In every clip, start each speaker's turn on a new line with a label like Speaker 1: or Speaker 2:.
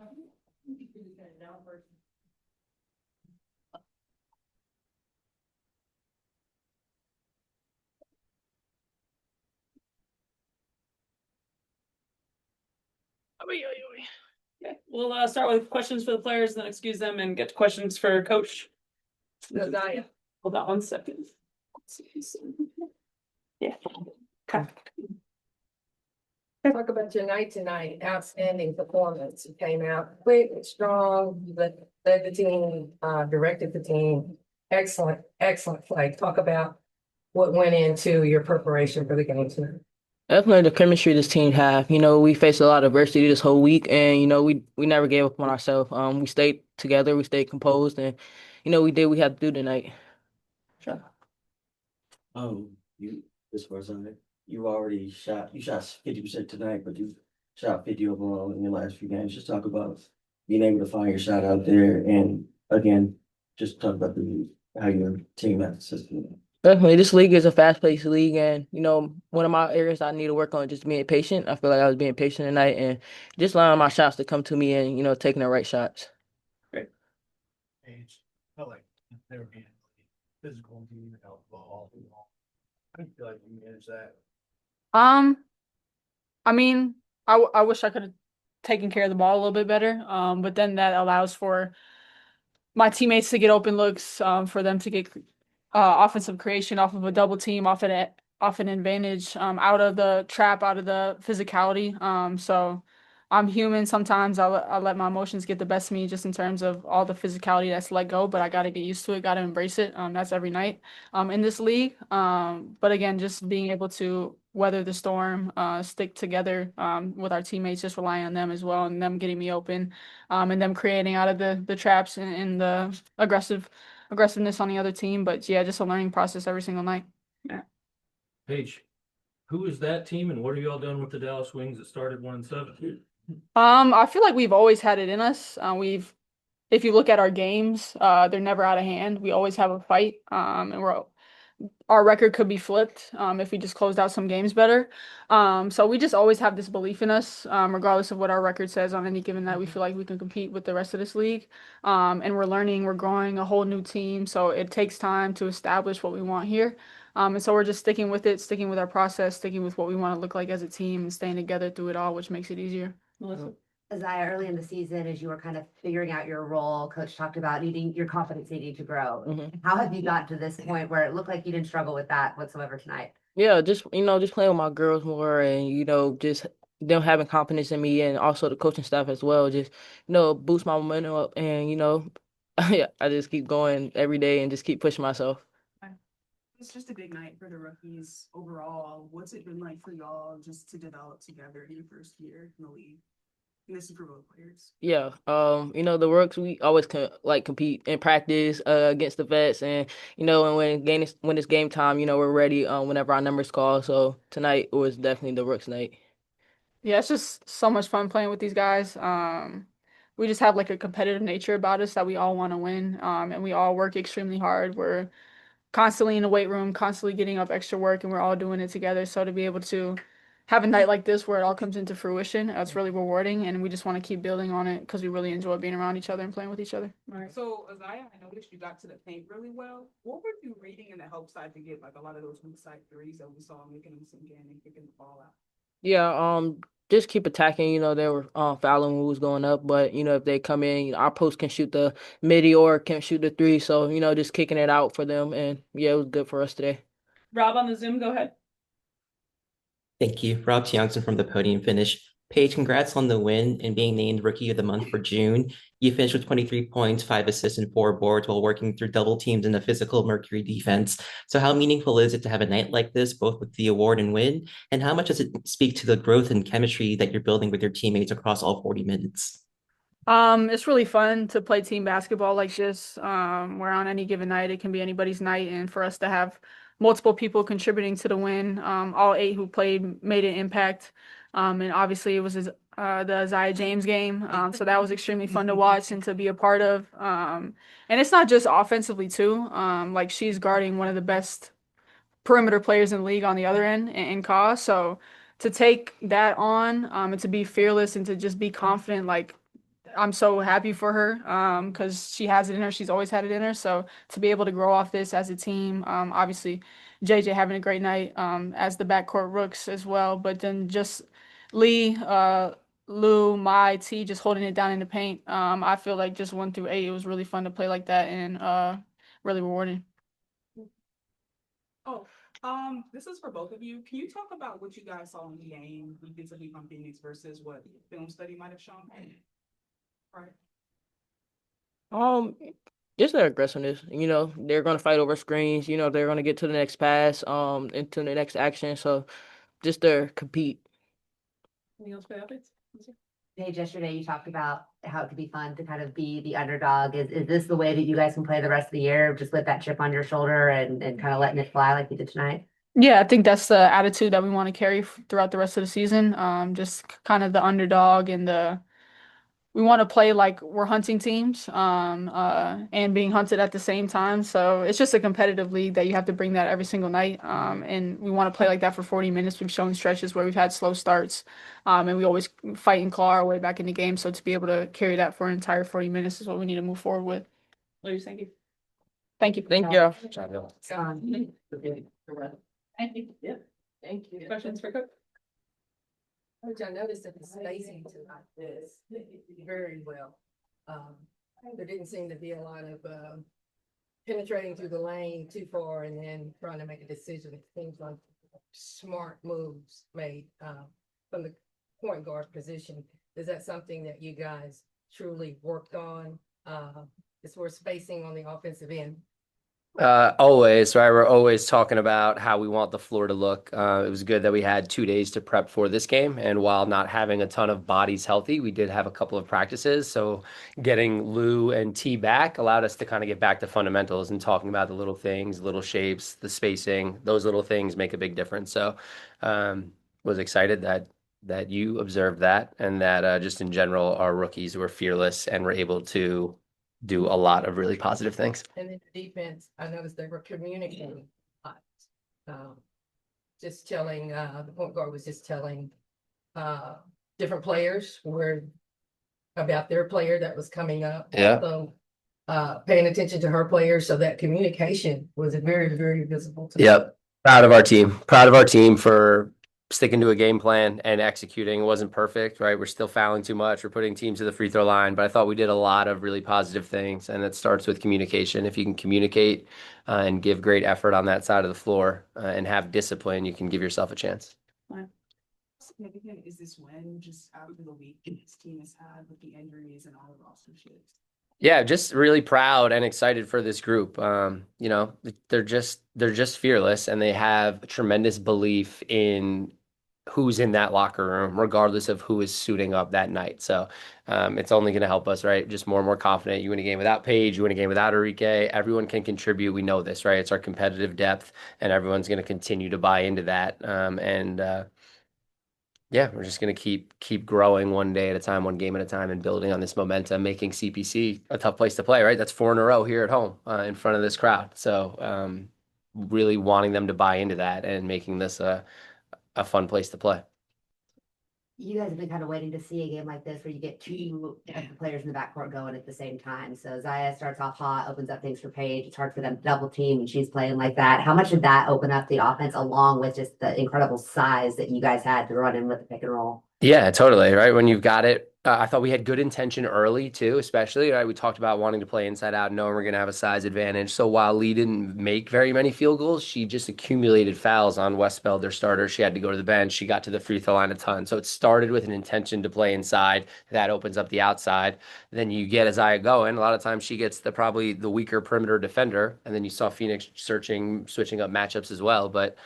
Speaker 1: Okay, we'll start with questions for the players, and then excuse them and get to questions for Coach. Aziaha. Hold on 1 second. Yeah. Okay.
Speaker 2: Talk about your night tonight. Outstanding performance. You came out quick and strong. You led the team, directed the team. Excellent, excellent play. Talk about what went into your preparation for the game tonight.
Speaker 3: Definitely the chemistry this team have. We faced a lot of adversity this whole week, and we never gave up on ourselves. We stayed together, we stayed composed, and we did what we had to do tonight.
Speaker 1: Sure.
Speaker 4: You this person, you shot 50% tonight, but you shot 50 overall in your last few games. Just talk about being able to find your shot out there, and again, just talk about how your team has assisted.
Speaker 3: Definitely, this league is a fast-paced league, and one of my areas I need to work on is just being patient. I feel like I was being patient tonight, and just allowing my shots to come to me, and taking the right shots.
Speaker 1: Great.
Speaker 5: Paige, felt like they were being physical and being out the ball. I don't feel like you managed that.
Speaker 1: I mean, I wish I could have taken care of the ball a little bit better. But then that allows for my teammates to get open looks, for them to get offensive creation off of a double team, off an advantage, out of the trap, out of the physicality. So I'm human. Sometimes I let my emotions get the best of me just in terms of all the physicality that's let go, but I got to get used to it, got to embrace it. That's every night in this league. But again, just being able to weather the storm, stick together with our teammates, just relying on them as well, and them getting me open, and them creating out of the traps and the aggressiveness on the other team. But yeah, just a learning process every single night. Yeah.
Speaker 5: Paige, who is that team, and what have y'all done with the Dallas Wings that started 1-7?
Speaker 1: I feel like we've always had it in us. If you look at our games, they're never out of hand. We always have a fight, and our record could be flipped, if we just closed out some games better. So we just always have this belief in us, regardless of what our record says on any given night. We feel like we can compete with the rest of this league, and we're learning, we're growing a whole new team. So it takes time to establish what we want here. And so we're just sticking with it, sticking with our process, sticking with what we want to look like as a team, and staying together through it all, which makes it easier. Melissa?
Speaker 6: Aziaha, early in the season, as you were kind of figuring out your role, Coach talked about needing your confidence needing to grow. How have you gotten to this point where it looked like you didn't struggle with that whatsoever tonight?
Speaker 3: Yeah, just just playing with my girls more, and just them having confidence in me, and also the coaching staff as well. Just boost my momentum up, and yeah, I just keep going every day and just keep pushing myself.
Speaker 7: It's just a big night for the rookies overall. What's it been like for y'all just to develop together in your first year in the league? And this is for both players.
Speaker 3: Yeah, the rooks, we always compete in practice against the vets, and and when it's game time, we're ready whenever our numbers call. So tonight it was definitely the rooks night.
Speaker 1: Yeah, it's just so much fun playing with these guys. We just have like a competitive nature about us that we all want to win. And we all work extremely hard. We're constantly in the weight room, constantly getting up extra work, and we're all doing it together. So to be able to have a night like this where it all comes into fruition, it's really rewarding, and we just want to keep building on it because we really enjoy being around each other and playing with each other.
Speaker 7: All right. So Aziaha, I noticed you got to the paint really well. What were you reading in the help side to get like a lot of those weak side threes that we saw making them sink in and kicking the ball out?
Speaker 3: Yeah, just keep attacking. They were fouling when we was going up, but if they come in, our post can shoot the midi or can shoot the three. So just kicking it out for them, and yeah, it was good for us today.
Speaker 1: Rob on the Zoom, go ahead.
Speaker 8: Thank you. Rob Tiongson from the Podium Finish. Paige, congrats on the win and being named Rookie of the Month for June. You finished with 23 points, 5 assists, and 4 boards while working through double teams in a physical Mercury defense. So how meaningful is it to have a night like this, both with the award and win? And how much does it speak to the growth and chemistry that you're building with your teammates across all 40 minutes?
Speaker 1: It's really fun to play team basketball like this, where on any given night it can be anybody's night, and for us to have multiple people contributing to the win, all 8 who played made an impact, and obviously it was the Aziaha James game, so that was extremely fun to watch and to be a part of, and it's not just offensively too, like she's guarding one of the best perimeter players in the league on the other end in Ka, so to take that on, and to be fearless and to just be confident, like I'm so happy for her because she has it in her. She's always had it in her. So to be able to grow off this as a team, obviously JJ having a great night as the backcourt rooks as well. But then just Lee, Lou, my T just holding it down in the paint. I feel like just 1 through 8, it was really fun to play like that and really rewarding.
Speaker 7: Oh, this is for both of you. Can you talk about what you guys saw in the game defensively from Phoenix versus what film study might have shown? Right.
Speaker 3: Just their aggressiveness. They're gonna fight over screens. They're gonna get to the next pass, into the next action. So just their compete.
Speaker 1: Anything else for the updates?
Speaker 6: Paige, yesterday you talked about how it could be fun to kind of be the underdog. Is this the way that you guys can play the rest of the year, just with that chip on your shoulder and kind of letting it fly like you did tonight?
Speaker 1: Yeah, I think that's the attitude that we want to carry throughout the rest of the season. Just kind of the underdog and we want to play like we're hunting teams, and being hunted at the same time. So it's just a competitive league that you have to bring that every single night. And we want to play like that for 40 minutes. We've shown stretches where we've had slow starts, and we always fight and claw our way back in the game. So to be able to carry that for an entire 40 minutes is what we need to move forward with. Ladies, thank you. Thank you.
Speaker 3: Thank you.
Speaker 1: Thank you. Yeah.
Speaker 2: Thank you.
Speaker 1: Questions for Coach?
Speaker 2: Which I noticed that the spacing tonight is very well. There didn't seem to be a lot of penetrating through the lane too far and then trying to make a decision. It seems like smart moves made from the point guard position. Is that something that you guys truly worked on as far as spacing on the offensive end?
Speaker 9: Always, right? We're always talking about how we want the floor to look. It was good that we had 2 days to prep for this game. And while not having a ton of bodies healthy, we did have a couple of practices. So getting Lou and T back allowed us to kind of get back to fundamentals and talking about the little things, little shapes, the spacing. Those little things make a big difference. So was excited that you observed that and that just in general, our rookies were fearless and were able to do a lot of really positive things.
Speaker 2: And then the defense, I noticed they were communicating a lot. Just telling, the point guard was just telling different players about their player that was coming up.
Speaker 9: Yeah.
Speaker 2: So paying attention to her players. So that communication was very, very visible to me.
Speaker 9: Yep. Proud of our team. Proud of our team for sticking to a game plan and executing. It wasn't perfect, right? We're still fouling too much. We're putting teams to the free throw line, but I thought we did a lot of really positive things, and it starts with communication. If you can communicate and give great effort on that side of the floor and have discipline, you can give yourself a chance.
Speaker 7: How significant is this win just after the week this team has had with the injuries and all the roster shifts?
Speaker 9: Yeah, just really proud and excited for this group. They're just fearless and they have tremendous belief in who's in that locker room, regardless of who is suiting up that night. So it's only going to help us, right? Just more and more confident. You win a game without Paige, you win a game without Arike. Everyone can contribute. We know this, right? It's our competitive depth, and everyone's going to continue to buy into that. Yeah, we're just going to keep growing one day at a time, one game at a time, and building on this momentum, making CPC a tough place to play, right? That's 4 in a row here at home in front of this crowd. So really wanting them to buy into that and making this a fun place to play.
Speaker 6: You guys have been kind of waiting to see a game like this where you get two players in the backcourt going at the same time. So Zaya starts off hot, opens up things for Paige. It's hard for them to double team and she's playing like that. How much did that open up the offense along with just the incredible size that you guys had to run in with the pick and roll?
Speaker 9: Yeah, totally. Right. When you've got it, I thought we had good intention early too, especially, right? We talked about wanting to play inside out, knowing we're going to have a size advantage. So while Lee didn't make very many field goals, she just accumulated fouls on Westbeld, their starter. She had to go to the bench. She got to the free throw line a ton. So it started with an intention to play inside. That opens up the outside. Then you get Aziaha going. A lot of times she gets probably the weaker perimeter defender. And then you saw Phoenix switching up matchups as well. But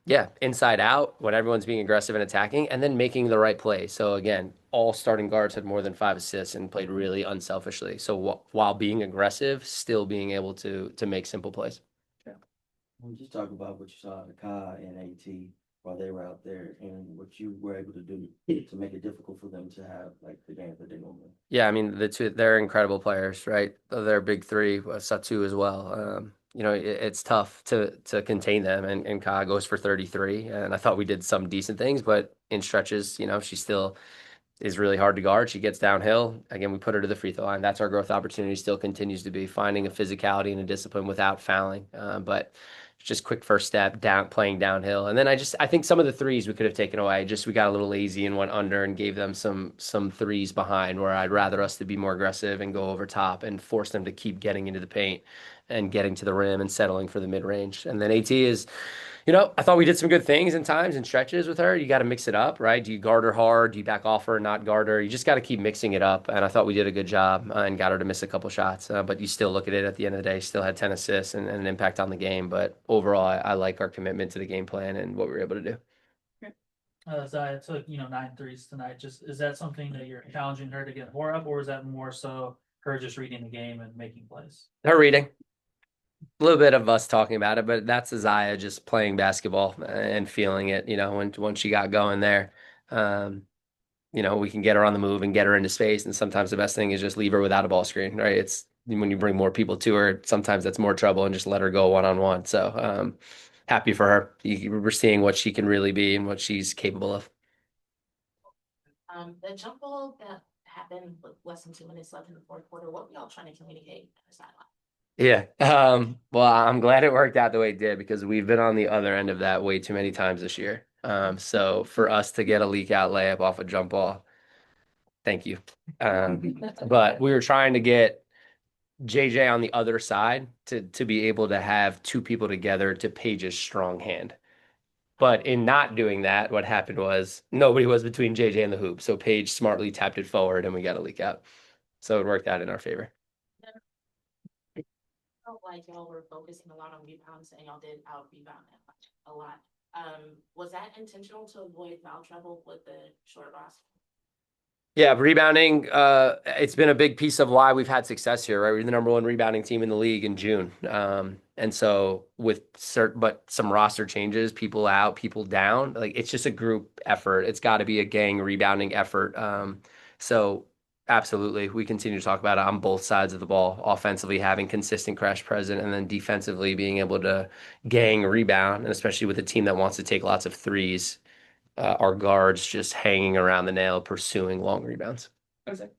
Speaker 9: yeah, inside out when everyone's being aggressive and attacking and then making the right play. So again, all starting guards had more than 5 assists and played really unselfishly. So while being aggressive, still being able to make simple plays.
Speaker 4: Yeah. We just talk about what you saw in the Kai and AT while they were out there and what you were able to do to make it difficult for them to have like the games that they normally.
Speaker 9: Yeah, I mean they're incredible players, right? They're big three, Satu as well. It's tough to contain them, and Ka goes for 33, and I thought we did some decent things, but in stretches, she's still is really hard to guard. She gets downhill. Again, we put her to the free throw line. That's our growth opportunity. Still continues to be finding a physicality and a discipline without fouling. But just quick first step down, playing downhill. And then I think some of the threes we could have taken away. Just we got a little lazy and went under and gave them some threes behind, where I'd rather us to be more aggressive and go over top and force them to keep getting into the paint and getting to the rim and settling for the mid range. And then AT is, I thought we did some good things in times and stretches with her. You got to mix it up, right? Do you guard her hard? Do you back off her, not guard her? You just got to keep mixing it up. And I thought we did a good job and got her to miss a couple shots. But you still look at it at the end of the day, still had 10 assists and an impact on the game. But overall, I like our commitment to the game plan and what we were able to do.
Speaker 10: Zaya took, 9 threes tonight. Just is that something that you're challenging her to get more up, or is that more so her just reading the game and making plays?
Speaker 9: Her reading. A little bit of us talking about it, but that's Aziaha just playing basketball and feeling it, when she got going there. We can get her on the move and get her into space. And sometimes the best thing is just leave her without a ball screen, right? It's when you bring more people to her, sometimes that's more trouble, and just let her go one-on-one. So happy for her. We're seeing what she can really be and what she's capable of.
Speaker 11: The jump ball that happened with less than 2 minutes left in the fourth quarter, what were y'all trying to communicate on the sideline?
Speaker 9: Yeah. Well, I'm glad it worked out the way it did, because we've been on the other end of that way too many times this year. So for us to get a leak out layup off a jump ball, thank you. But we were trying to get JJ on the other side to be able to have two people together to Paige's strong hand. But in not doing that, what happened was nobody was between JJ and the hoop. So Paige smartly tapped it forward and we got a leak out. So it worked out in our favor.
Speaker 11: Felt like y'all were focusing a lot on rebounds, and y'all did out rebound a lot. Was that intentional to avoid foul trouble with the short roster?
Speaker 9: Yeah, rebounding, it's been a big piece of why we've had success here, right? We're the number 1 rebounding team in the league in June. And so with some roster changes, people out, people down, like it's just a group effort. It's got to be a gang rebounding effort. So absolutely, we continue to talk about it on both sides of the ball, offensively having consistent crash present, and then defensively being able to gang rebound, and especially with a team that wants to take lots of threes. Our guards just hanging around the nail, pursuing long rebounds.
Speaker 12: Okay.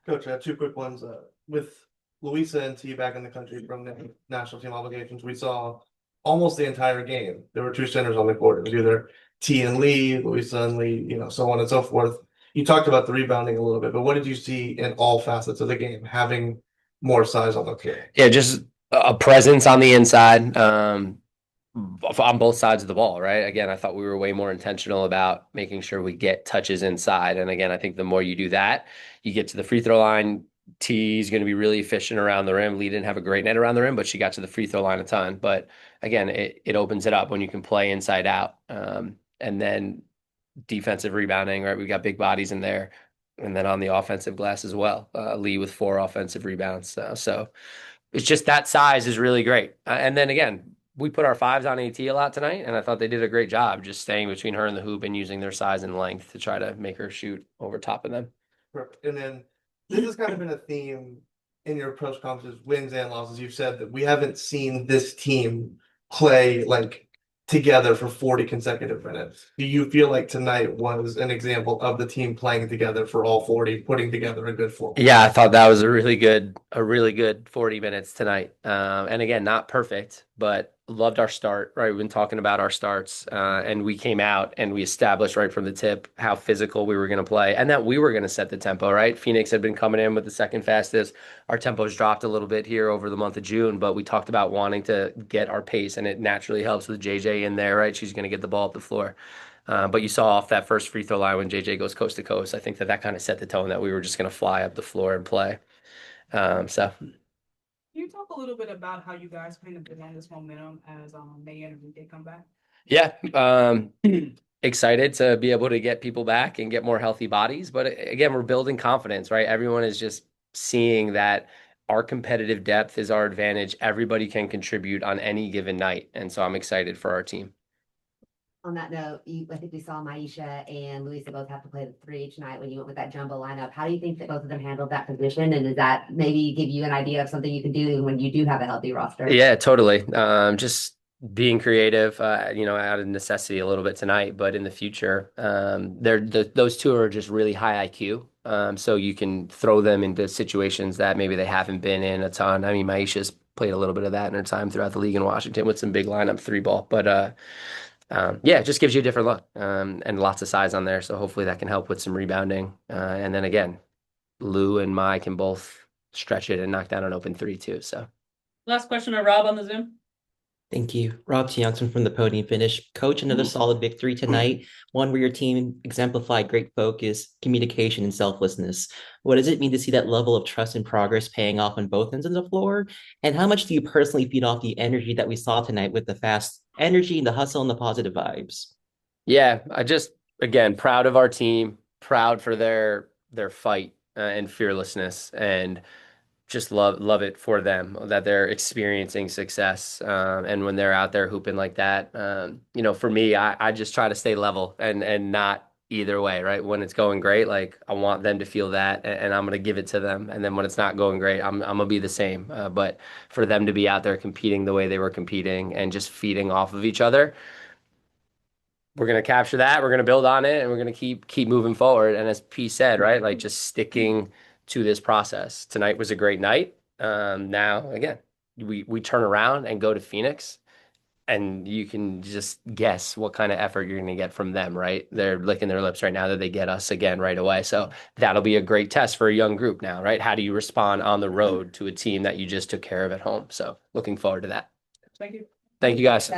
Speaker 12: Coach, I have 2 quick ones. With Louisa and T back in the country from the national team obligations, we saw almost the entire game. There were 2 centers on the court. It was either T and Lee, Louisa and Lee, so on and so forth. You talked about the rebounding a little bit, but what did you see in all facets of the game, having more size on the court?
Speaker 9: Yeah, just a presence on the inside. On both sides of the ball, right? Again, I thought we were way more intentional about making sure we get touches inside. And again, I think the more you do that, you get to the free throw line. T is going to be really efficient around the rim. Lee didn't have a great net around the rim, but she got to the free throw line a ton. But again, it opens it up when you can play inside out. And then defensive rebounding, right? We've got big bodies in there. And then on the offensive glass as well, Lee with 4 offensive rebounds. So it's just that size is really great. And then again, we put our 5s on AT a lot tonight, and I thought they did a great job just staying between her and the hoop and using their size and length to try to make her shoot over top of them.
Speaker 12: Perfect. And then this has kind of been a theme in your press conferences, wins and losses. You've said that we haven't seen this team play like together for 40 consecutive minutes. Do you feel like tonight was an example of the team playing together for all 40, putting together a good 4?
Speaker 9: Yeah, I thought that was a really good 40 minutes tonight. And again, not perfect, but loved our start, right? We've been talking about our starts, and we came out and we established right from the tip how physical we were going to play and that we were going to set the tempo, right? Phoenix had been coming in with the second fastest. Our tempo's dropped a little bit here over the month of June, but we talked about wanting to get our pace, and it naturally helps with JJ in there, right? She's going to get the ball up the floor. But you saw off that first free throw line when JJ goes coast to coast, I think that kind of set the tone that we were just going to fly up the floor and play.
Speaker 7: Can you talk a little bit about how you guys kind of been on this momentum as May and Arike come back?
Speaker 9: Yeah, excited to be able to get people back and get more healthy bodies. But again, we're building confidence, right? Everyone is just seeing that our competitive depth is our advantage. Everybody can contribute on any given night. And so I'm excited for our team.
Speaker 6: On that note, I think we saw Maisha and Louisa both have to play the 3 each night when you went with that jumbo lineup. How do you think that both of them handled that position? And does that maybe give you an idea of something you can do when you do have a healthy roster?
Speaker 9: Yeah, totally. Just being creative, out of necessity a little bit tonight, but in the future, those two are just really high IQ. So you can throw them into situations that maybe they haven't been in a ton. I mean, Maisha's played a little bit of that in her time throughout the league in Washington with some big lineup three ball, but yeah, it just gives you a different look, and lots of size on there. So hopefully that can help with some rebounding. And then again, Lou and Mai can both stretch it and knock down an open three too. So
Speaker 10: Last question to Rob on the Zoom.
Speaker 8: Thank you. Rob Tiongson from the Podium Finish. Coach, another solid victory tonight, one where your team exemplified great focus, communication, and selflessness. What does it mean to see that level of trust and progress paying off on both ends of the floor? And how much do you personally feed off the energy that we saw tonight with the fast energy and the hustle and the positive vibes?
Speaker 9: yeah, again, proud of our team, proud for their fight and fearlessness, and just love it for them that they're experiencing success. And when they're out there hooping like that, for me, I just try to stay level and not either way, right? When it's going great, like I want them to feel that, and I'm gonna give it to them. And then when it's not going great, I'm gonna be the same. But for them to be out there competing the way they were competing and just feeding off of each other, we're going to capture that. We're going to build on it, and we're going to keep moving forward. And as P said, right, like just sticking to this process. Tonight was a great night. Now again, we turn around and go to Phoenix, and you can just guess what kind of effort you're going to get from them, right? They're licking their lips right now that they get us again right away. So that'll be a great test for a young group now, right? How do you respond on the road to a team that you just took care of at home? So looking forward to that.
Speaker 10: Thank you.
Speaker 9: Thank you guys.